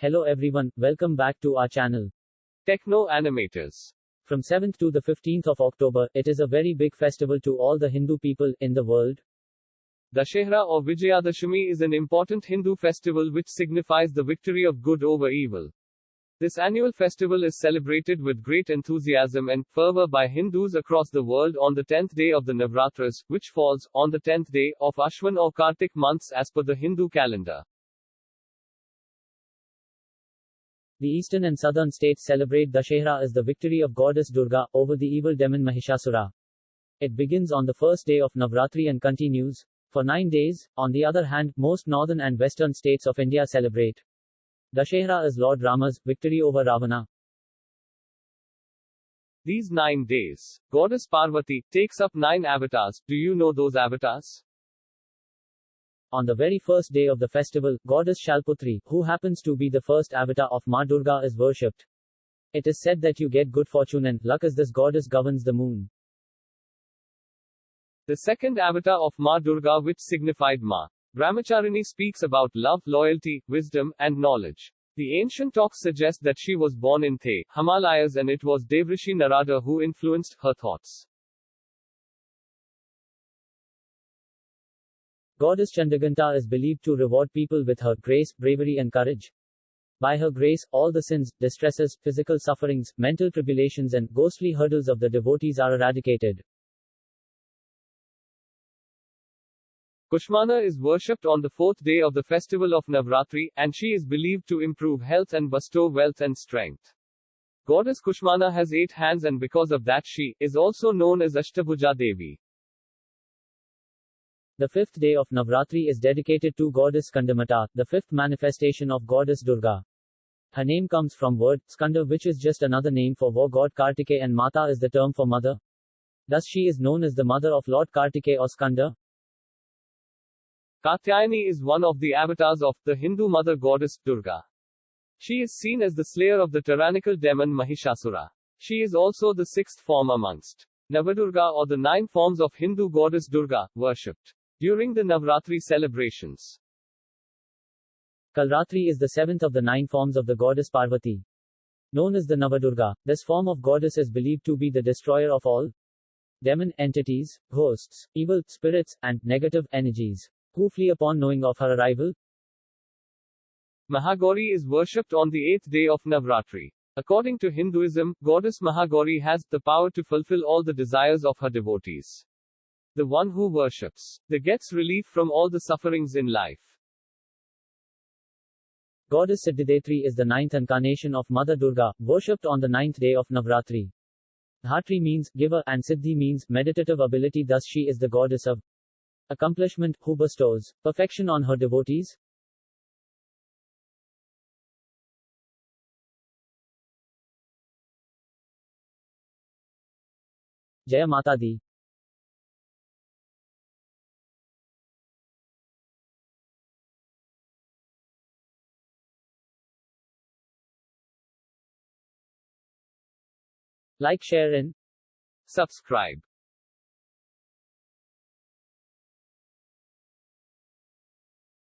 Hello everyone, welcome back to our channel. Techno Animators. From 7th to the 15th of October, it is a very big festival to all the Hindu people in the world. Dashehra or Vijayadashami is an important Hindu festival which signifies the victory of good over evil. This annual festival is celebrated with great enthusiasm and fervor by Hindus across the world on the 10th day of the Navratras, which falls on the 10th day of Ashwin or Kartik months as per the Hindu calendar. The eastern and southern states celebrate Dashehra as the victory of goddess Durga over the evil demon Mahishasura. It begins on the first day of Navratri and continues for 9 days. On the other hand, most northern and western states of India celebrate Dashehra as Lord Rama's victory over Ravana. These 9 days, goddess Parvati takes up 9 avatars. Do you know those avatars? On the very first day of the festival, goddess Shalputri, who happens to be the first avatar of Ma Durga, is worshipped. It is said that you get good fortune and luck as this goddess governs the moon. The second avatar of Ma Durga, which signified Ma Brahmacharini, speaks about love, loyalty, wisdom, and knowledge. The ancient talks suggest that she was born in The Himalayas and it was Devrishi Narada who influenced her thoughts. Goddess Chandaganta is believed to reward people with her grace, bravery and courage. By her grace, all the sins, distresses, physical sufferings, mental tribulations and ghostly hurdles of the devotees are eradicated. Kushmana is worshipped on the 4th day of the festival of Navratri, and she is believed to improve health and bestow wealth and strength. Goddess Kushmana has 8 hands and because of that she is also known as Ashtabhuja Devi. The 5th day of Navratri is dedicated to goddess Skandamata, the 5th manifestation of goddess Durga. Her name comes from word Skanda, which is just another name for war god Kartikeya, and Mata is the term for mother. Thus she is known as the mother of Lord Kartikeya or Skanda. Katyayani is one of the avatars of the Hindu mother goddess Durga. She is seen as the slayer of the tyrannical demon Mahishasura. She is also the 6th form amongst Navadurga or the 9 forms of Hindu goddess Durga, worshipped during the Navratri celebrations. Kalratri is the 7th of the 9 forms of the goddess Parvati. Known as the Navadurga, this form of goddess is believed to be the destroyer of all demon entities, ghosts, evil spirits, and negative energies who flee upon knowing of her arrival. Mahagauri is worshipped on the 8th day of Navratri. According to Hinduism, goddess Mahagauri has the power to fulfill all the desires of her devotees. The one who worships the gets relief from all the sufferings in life. Goddess Siddhidatri is the 9th incarnation of Mother Durga, worshipped on the 9th day of Navratri. Dhatri means giver and Siddhi means meditative ability, thus she is the goddess of accomplishment, who bestows perfection on her devotees. Jaya Mata Di. Like, share and subscribe.